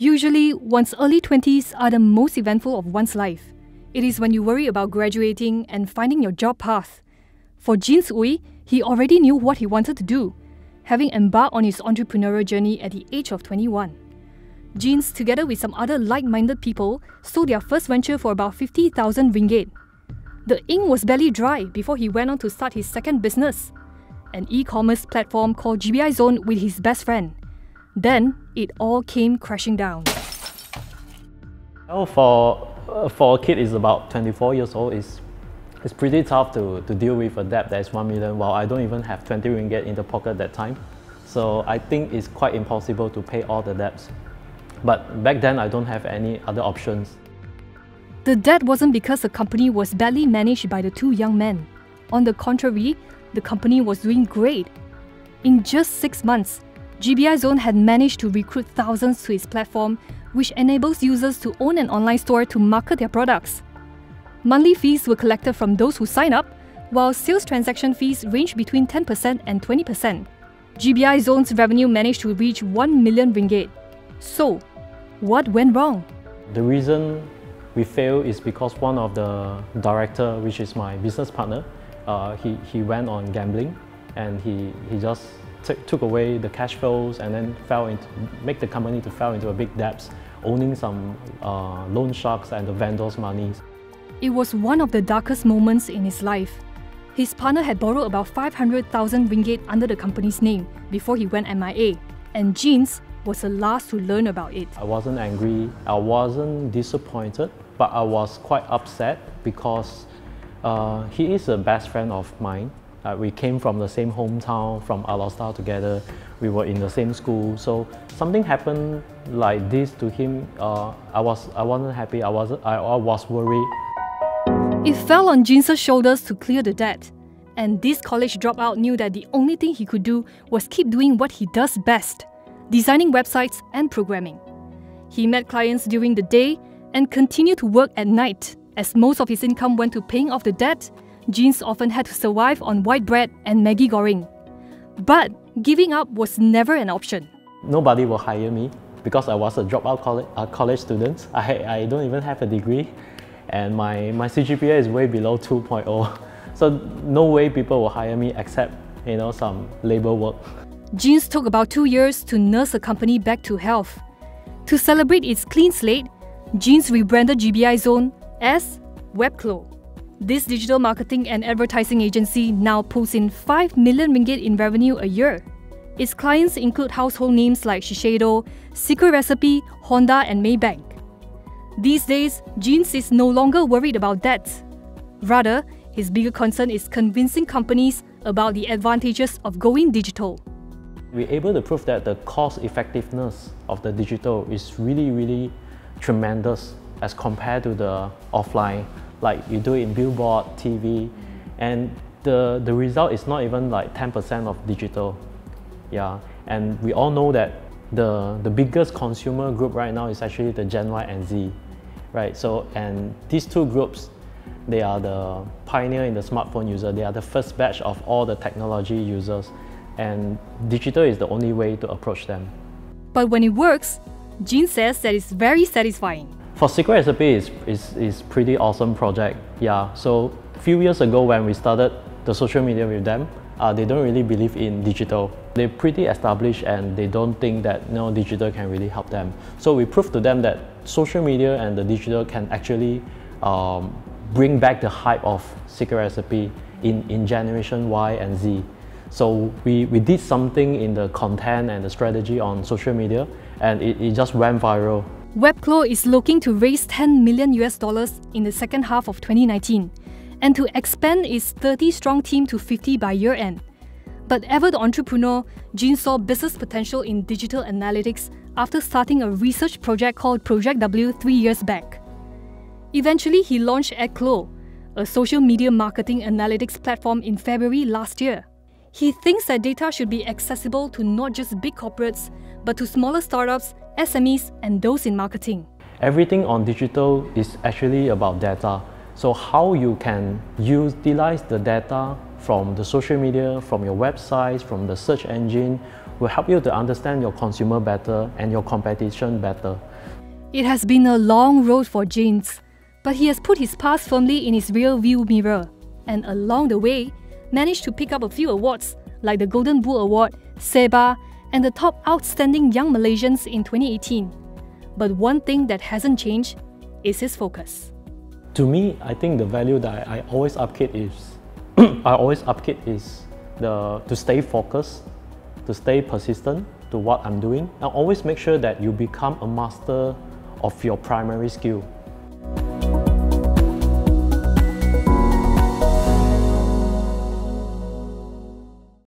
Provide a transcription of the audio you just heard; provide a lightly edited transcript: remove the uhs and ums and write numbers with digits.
Usually, one's early 20s are the most eventful of one's life. It is when you worry about graduating and finding your job path. For Ginz Ooi, he already knew what he wanted to do, having embarked on his entrepreneurial journey at the age of 21. Ginz, together with some other like-minded people, sold their first venture for about 50,000 ringgit. The ink was barely dry before he went on to start his second business, an e-commerce platform called GBI Zone with his best friend. Then, it all came crashing down. Well, for a kid is about 24 years old, it's pretty tough to deal with a debt that is 1 million while I don't even have 20 ringgit in the pocket at that time. So I think it's quite impossible to pay all the debts. But back then, I don't have any other options. The debt wasn't because the company was badly managed by the two young men. On the contrary, the company was doing great. In just 6 months, GBI Zone had managed to recruit thousands to its platform, which enables users to own an online store to market their products. Monthly fees were collected from those who sign up, while sales transaction fees range between 10% and 20%. GBI Zone's revenue managed to reach 1 million ringgit. So, what went wrong? The reason we failed is because one of the director, which is my business partner, he went on gambling and he just took away the cash flows and then make the company to fall into a big debts, owning some loan sharks and the vendors' monies. It was one of the darkest moments in his life. His partner had borrowed about 500,000 ringgit under the company's name before he went MIA, and Ginz was the last to learn about it. I wasn't angry, I wasn't disappointed, but I was quite upset because he is a best friend of mine. We came from the same hometown, from Upstart together. We were in the same school. So something happened like this to him. I wasn't happy. I was worried. It fell on Ginz's shoulders to clear the debt. And this college dropout knew that the only thing he could do was keep doing what he does best, designing websites and programming. He met clients during the day and continued to work at night. As most of his income went to paying off the debt, Ginz often had to survive on white bread and Maggi goreng. But giving up was never an option. Nobody will hire me because I was a dropout college student. I don't even have a degree, and my CGPA is way below 2.0. So no way people will hire me except some labor work. Ginz took about 2 years to nurse the company back to health. To celebrate its clean slate, Ginz rebranded GBI Zone as Webclo. This digital marketing and advertising agency now pulls in 5 million ringgit in revenue a year. Its clients include household names like Shiseido, Secret Recipe, Honda and Maybank. These days, Ginz is no longer worried about debts. Rather, his bigger concern is convincing companies about the advantages of going digital. We're able to prove that the cost effectiveness of the digital is really tremendous as compared to the offline. Like you do it in billboard, TV, and the result is not even like 10% of digital. Yeah, and we all know that the biggest consumer group right now is actually the Gen Y and Z, right? So, and these two groups, they are the pioneer in the smartphone user. They are the first batch of all the technology users, and digital is the only way to approach them. But when it works, Ginz says that it's very satisfying. For Secret Recipe is pretty awesome project. Yeah, so a few years ago when we started the social media with them, they don't really believe in digital. They're pretty established and they don't think that digital can really help them. So we proved to them that social media and the digital can actually bring back the hype of Secret Recipe in generation Y and Z. So we did something in the content and the strategy on social media, and it just went viral. Webclo is looking to raise $10 million in the second half of 2019 and to expand its 30-strong team to 50 by year-end. But ever the entrepreneur, Ginz saw business potential in digital analytics after starting a research project called Project W 3 years back. Eventually, he launched AdClo, a social media marketing analytics platform in February last year. He thinks that data should be accessible to not just big corporates, but to smaller startups, SMEs, and those in marketing. Everything on digital is actually about data. So how you can utilize the data from the social media, from your websites, from the search engine, will help you to understand your consumer better and your competition better. It has been a long road for Ginz, but he has put his past firmly in his rear view mirror, and along the way, managed to pick up a few awards like the Golden Bull Award, SEBA, and the Top Outstanding Young Malaysians in 2018. But one thing that hasn't changed is his focus. To me, I think the value that I always upkeep is to stay focused, to stay persistent to what I'm doing, and always make sure that you become a master of your primary skill.